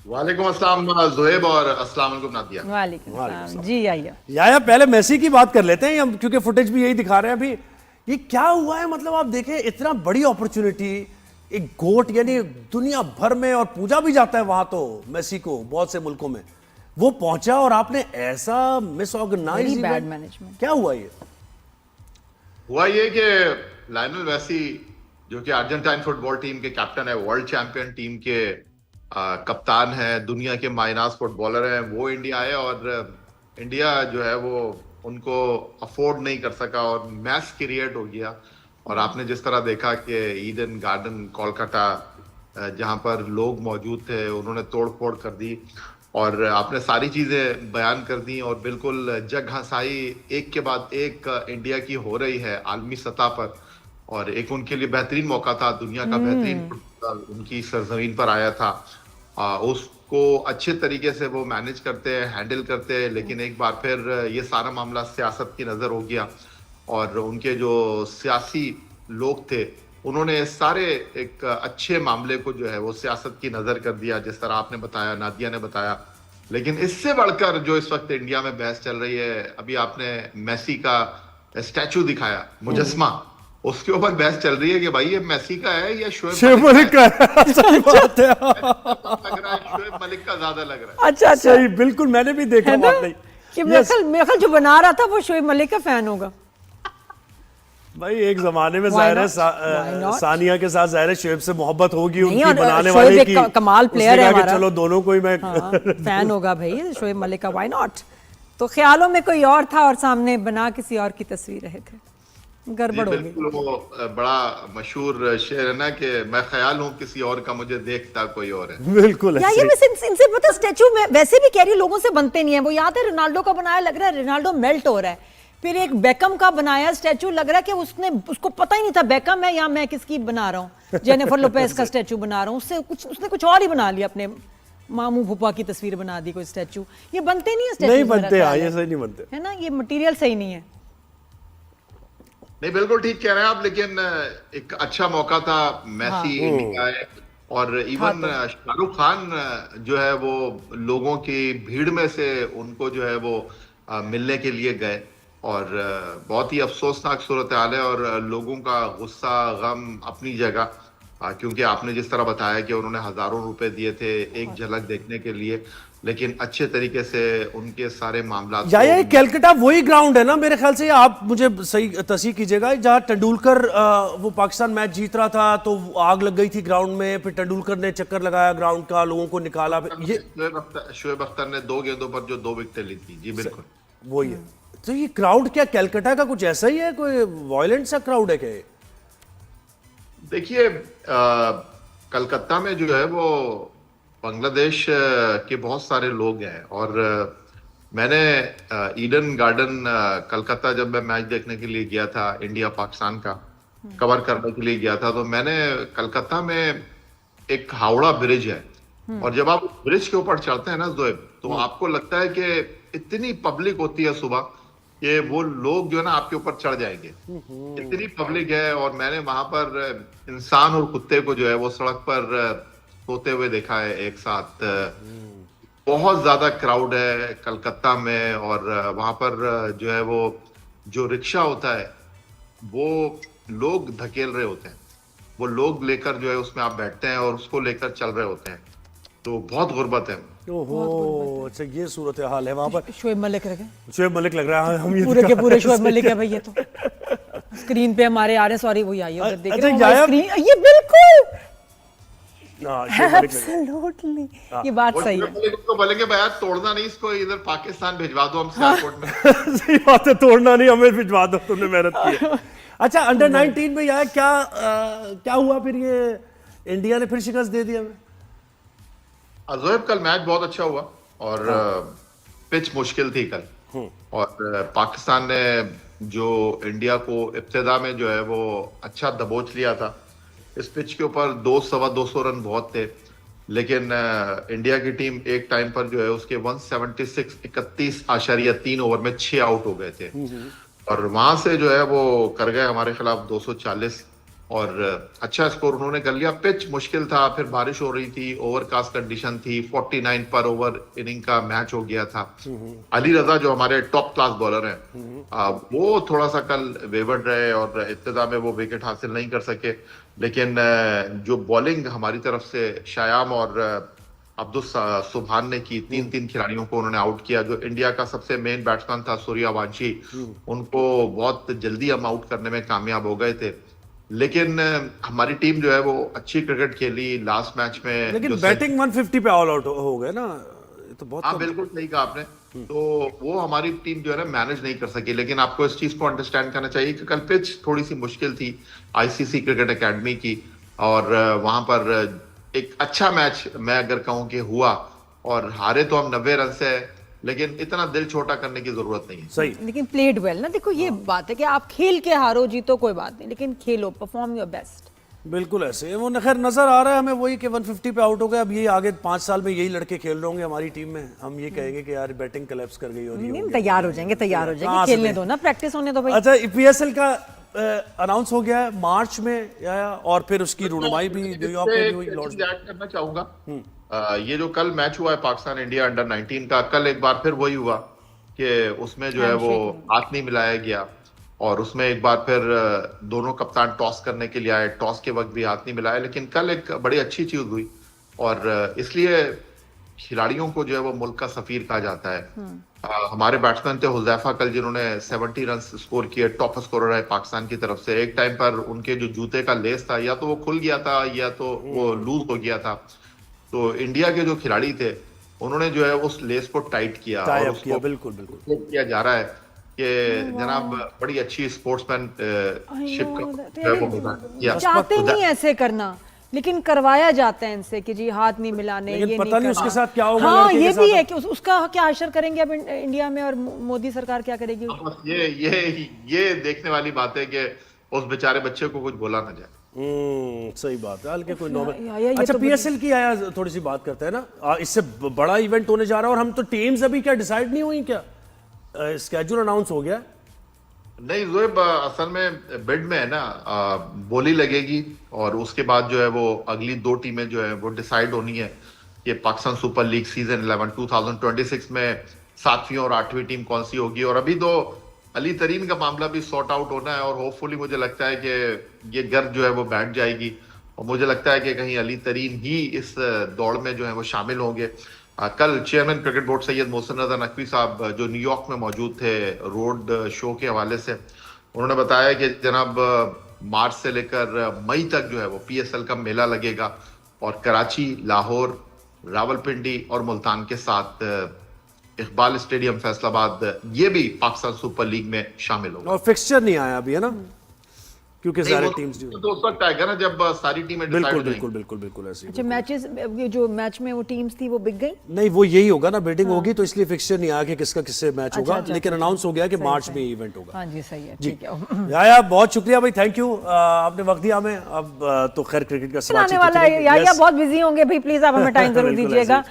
वालेकुम अस्सलाम ज़ुहैब और अस्सलाम वालेकुम नादिया। वालेकुम सलाम जी। आइए या पहले मेसी की बात कर लेते हैं हम, क्योंकि फुटेज भी यही दिखा रहे हैं अभी। ये क्या हुआ है, मतलब आप देखें इतना बड़ी अपॉर्चुनिटी, एक गोट यानी दुनिया भर में और पूजा भी जाता है वहां तो मेसी को बहुत से मुल्कों में, वो पहुंचा और आपने ऐसा मिसऑर्गेनाइज वेरी बैड मैनेजमेंट। क्या हुआ ये? हुआ ये कि लायनल मेसी जो कि अर्जेंटाइन फुटबॉल टीम के कैप्टन है, वर्ल्ड चैंपियन टीम के कप्तान है, दुनिया के माइनास फुटबॉलर हैं, वो इंडिया आए और इंडिया जो है वो उनको अफोर्ड नहीं कर सका और मैस क्रिएट हो गया। और आपने जिस तरह देखा कि ईडन गार्डन कोलकाता जहां पर लोग मौजूद थे, उन्होंने तोड़ फोड़ कर दी और आपने सारी चीजें बयान कर दी और बिल्कुल जग हंसाई एक के बाद एक इंडिया की हो रही है आलमी सतह पर। और एक उनके लिए बेहतरीन मौका था, दुनिया का बेहतरीन फुटबॉल उनकी सरजमीन पर आया था। उसको अच्छे तरीके से वो मैनेज करते हैं, हैंडल करते हैं, लेकिन एक बार फिर ये सारा मामला सियासत की नजर हो गया और उनके जो सियासी लोग थे उन्होंने सारे एक अच्छे मामले को जो है वो सियासत की नजर कर दिया, जिस तरह आपने बताया, नादिया ने बताया। लेकिन इससे बढ़कर जो इस वक्त इंडिया में बहस चल रही है, अभी आपने मेसी का स्टैचू दिखाया, मुजस्मा, उसके ऊपर बहस चल रही है कि भाई ये मेसी का है या शोएब मलिक का है। सही बात है। लग रहा है शोएब मलिक का ज्यादा लग रहा है। अच्छा अच्छा सही, बिल्कुल, मैंने भी देखा है ना वाकई। कि मेरे ख्याल जो बना रहा था वो शोएब मलिक का फैन होगा। भाई एक जमाने में Why जाहिर है not? Why not? सानिया के साथ जाहिर है शोएब से मोहब्बत होगी नहीं, उनकी, और बनाने शोएब वाले एक की। कमाल उसने प्लेयर है कहा कि हमारा। चलो दोनों को ही मैं फैन होगा भाई शोएब मलिक का, व्हाई नॉट। तो ख्यालों में कोई और था और सामने बना किसी और की तस्वीर रहे थे, गड़बड़ हो गई। बिल्कुल, वो बड़ा मशहूर शेर है ना कि मैं ख्याल हूँ किसी और का, मुझे देखता कोई और है। बिल्कुल या ऐसे ये ही। वैसे इनसे पता स्टैचू में वैसे भी कह रही लोगों से बनते नहीं है। वो याद है रोनाल्डो का बनाया, लग रहा है रोनाल्डो मेल्ट हो रहा है। फिर एक बेकम का बनाया स्टैचू, लग रहा है कि उसको पता ही नहीं था बेकम है या मैं किसकी बना रहा हूँ, जेनिफर लोपेज का स्टैचू बना रहा हूँ। उसने कुछ और ही बना लिया, अपने मामू फूफा की तस्वीर बना दी कोई स्टैचू। ये बनते नहीं है स्टैचू, नहीं बनते, ये सही नहीं बनते, है ना, ये मटेरियल सही नहीं है। नहीं, बिल्कुल ठीक कह रहे हैं आप, लेकिन एक अच्छा मौका था, मेसी इंडिया आए और इवन शाहरुख खान जो है वो लोगों की भीड़ में से उनको जो है वो मिलने के लिए गए और बहुत ही अफसोसनाक सूरत हाल है और लोगों का गुस्सा गम अपनी जगह, क्योंकि आपने जिस तरह बताया कि उन्होंने हजारों रुपए दिए थे एक झलक देखने के लिए, लेकिन अच्छे तरीके से उनके सारे मामला। ये कलकत्ता वही ग्राउंड है ना मेरे ख्याल से, आप मुझे सही तस्हीह कीजिएगा, जहां तेंदुलकर वो पाकिस्तान मैच जीत रहा था तो आग लग गई थी ग्राउंड में, फिर तेंदुलकर ने चक्कर लगाया ग्राउंड का, लोगों को निकाला। ये शोएब अख्तर ने 2 गेंदों पर जो 2 विकेटें ली थी। जी बिल्कुल वही है। तो ये क्राउड क्या कलकत्ता का कुछ ऐसा ही है, कोई वायलेंट सा क्राउड है क्या? देखिए, कलकत्ता में जो है वो बांग्लादेश के बहुत सारे लोग हैं और मैंने ईडन गार्डन कलकत्ता जब मैं मैच देखने के लिए गया था, इंडिया पाकिस्तान का कवर करने के लिए गया था, तो मैंने कलकत्ता में एक हावड़ा ब्रिज है और जब आप ब्रिज के ऊपर चढ़ते हैं ना ज़ोएब, तो आपको लगता है कि इतनी पब्लिक होती है सुबह कि वो लोग जो है ना आपके ऊपर चढ़ जाएंगे, इतनी पब्लिक है। और मैंने वहां पर इंसान और कुत्ते को जो है वो सड़क पर सोते हुए देखा है एक साथ। बहुत ज्यादा क्राउड है कलकत्ता में और वहां पर जो है वो जो रिक्शा होता है वो लोग धकेल रहे होते हैं, वो लोग लेकर जो है उसमें आप बैठते हैं और उसको लेकर चल रहे होते हैं, तो बहुत गुर्बत है। ओहो, अच्छा ये सूरत हाल है वहां पर। शोएब मलिक रखे, शोएब मलिक लग रहा है, हम ये पूरे के पूरे शोएब मलिक है भाई। ये तो स्क्रीन पे हमारे आ रहे हैं, सॉरी वही आइए उधर देख रहे हैं स्क्रीन, ये बिल्कुल एब्सोल्युटली ये बात सही है। तो बोलेंगे भैया तोड़ना नहीं इसको, इधर पाकिस्तान भिजवा दो हम एयरपोर्ट में। सही बात है, तोड़ना नहीं, हमें भिजवा दो, तुमने मेहनत की है। अच्छा, अंडर 19 में यार क्या हुआ फिर? ये इंडिया ने फिर शिकस्त दे दिया। ज़ोएब कल मैच बहुत अच्छा हुआ और पिच मुश्किल थी कल और पाकिस्तान ने जो इंडिया को इब्तिदा में जो है वो अच्छा दबोच लिया था। इस पिच के ऊपर 200-225 रन बहुत थे, लेकिन इंडिया की टीम एक टाइम पर जो है उसके 176 ओवर में 6 आउट हो गए थे और वहां से जो है वो कर गए हमारे खिलाफ 240 और अच्छा स्कोर उन्होंने कर लिया। पिच मुश्किल था, फिर बारिश हो रही थी, ओवरकास्ट कंडीशन थी, 49 पर ओवर इनिंग का मैच हो गया था। अली रजा जो हमारे टॉप क्लास बॉलर हैं, वो थोड़ा सा कल वेवर्ड रहे और इब्तिदा में वो विकेट हासिल नहीं कर सके। लेकिन जो बॉलिंग हमारी तरफ से शायाम और अब्दुल सुभान ने की, तीन तीन खिलाड़ियों को उन्होंने आउट किया। जो इंडिया का सबसे मेन बैट्समैन था सूर्यवंशी, उनको बहुत जल्दी हम आउट करने में कामयाब हो गए थे। लेकिन हमारी टीम जो है वो अच्छी क्रिकेट खेली लास्ट मैच में। लेकिन बैटिंग 150 पे ऑल आउट हो गए ना, ये तो बहुत हाँ बिल्कुल सही कहा आपने। तो वो हमारी टीम जो है ना मैनेज नहीं कर सकी। लेकिन आपको इस चीज को अंडरस्टैंड करना चाहिए कि कल पिच थोड़ी सी मुश्किल थी आईसीसी क्रिकेट एकेडमी की, और वहां पर एक अच्छा मैच मैं अगर कहूं कि हुआ, और हारे तो हम 90 रन से, लेकिन इतना दिल छोटा करने की जरूरत नहीं है। सही। लेकिन प्लेड वेल ना, देखो ये बात है कि आप खेल के हारो जीतो कोई बात नहीं, लेकिन खेलो, परफॉर्म योर बेस्ट। बिल्कुल ऐसे वो खैर नजर आ रहा है हमें वही कि 150 पे आउट हो गए। अब ये आगे 5 साल में यही लड़के खेल रहे होंगे हमारी टीम में, हम ये कहेंगे कि यार बैटिंग कोलैप्स कर गई और ये नहीं, हो गया। तैयार हो जाएंगे, तैयार हो कहाँ जाएंगे, से खेलने नहीं? दो ना, प्रैक्टिस होने दो भाई। अच्छा, पीएसएल का अनाउंस हो गया है मार्च में या और फिर उसकी रुनुमाई भी न्यूयॉर्क में भी हुई लॉर्ड्स में। ऐड करना चाहूंगा, ये जो कल मैच हुआ है पाकिस्तान इंडिया अंडर 19 का, कल एक बार फिर वही हुआ कि उसमें जो है वो हाथ नहीं मिलाया गया, और उसमें एक बार फिर दोनों कप्तान टॉस करने के लिए आए, टॉस के वक्त भी हाथ नहीं मिलाया। लेकिन कल एक बड़ी अच्छी चीज हुई, और इसलिए खिलाड़ियों को जो है वो मुल्क का सफीर कहा जाता है। हमारे बैट्समैन थे हुजैफा कल, जिन्होंने 70 रन स्कोर किए, टॉप स्कोरर है पाकिस्तान की तरफ से। एक टाइम पर उनके जो जूते का लेस था या तो वो खुल गया था या तो वो लूज हो गया था। तो इंडिया के जो खिलाड़ी थे उन्होंने जो है उस लेस को टाइट किया, और उसको बिल्कुल बिल्कुल किया जा रहा है कि जनाब बड़ी अच्छी स्पोर्ट्समैनशिप का चाहते नहीं ऐसे करना, लेकिन करवाया जाता है इनसे कि जी हाथ नहीं मिलाने, लेकिन ये पता नहीं उसके साथ क्या होगा। हाँ लड़के ये के भी साथ है कि उसका क्या असर करेंगे अब इंडिया में, और मोदी सरकार क्या करेगी। बस ये देखने वाली बात है कि उस बेचारे बच्चे को कुछ बोला ना जाए। सही बात है। हल्के कोई नौबत। ये अच्छा, तो पीएसएल की आया थोड़ी सी बात करते हैं ना, इससे बड़ा इवेंट होने जा रहा है, और हम तो टीम्स अभी क्या डिसाइड नहीं हुई, क्या स्केड्यूल अनाउंस हो गया? नहीं ज़ोएब, असल में बिड में है ना, बोली लगेगी, और उसके बाद जो है वो अगली 2 टीमें जो है वो डिसाइड होनी है कि पाकिस्तान सुपर लीग सीजन 11 2026 में 7वीं और 8वीं टीम कौन सी होगी। और अभी तो अली तरीन का मामला भी सॉर्ट आउट होना है, और होपफुली मुझे लगता है कि ये गर्द जो है वो बैठ जाएगी, और मुझे लगता है कि कहीं अली तरीन ही इस दौड़ में जो है वो शामिल होंगे। कल chairman cricket board Syed Mohsin Raza Naqvi sahab जो न्यूयॉर्क में मौजूद थे रोड शो के हवाले से, उन्होंने बताया कि जनाब मार्च से लेकर मई तक जो है वो पीएसएल का मेला लगेगा, और कराची, लाहौर, रावलपिंडी और मुल्तान के साथ इकबाल स्टेडियम फैसलाबाद ये भी पाकिस्तान सुपर लीग में शामिल होगा। और फिक्सचर नहीं आया अभी है ना, क्योंकि सारी टीम्स तो उस वक्त आएगा ना जब सारी टीमें डिसाइड बिल्कुल हो बिल्कुल बिल्कुल बिल्कुल ऐसे ही। अच्छा, मैचेस जो मैच में वो टीम्स थी वो बिक गई। नहीं, वो यही होगा ना, बिडिंग होगी, तो इसलिए फिक्सचर नहीं आया कि किसका किससे मैच होगा, अच्छा, लेकिन अनाउंस हो गया कि मार्च में इवेंट होगा। हाँ जी, सही है, जी ठीक है। याया, बहुत शुक्रिया भाई, थैंक यू, आपने वक्त दिया हमें। अब तो खैर क्रिकेट का आने वाला है, या बहुत बिजी होंगे भाई, प्लीज आप हमें टाइम जरूर बिल्कुल दीजिएगा।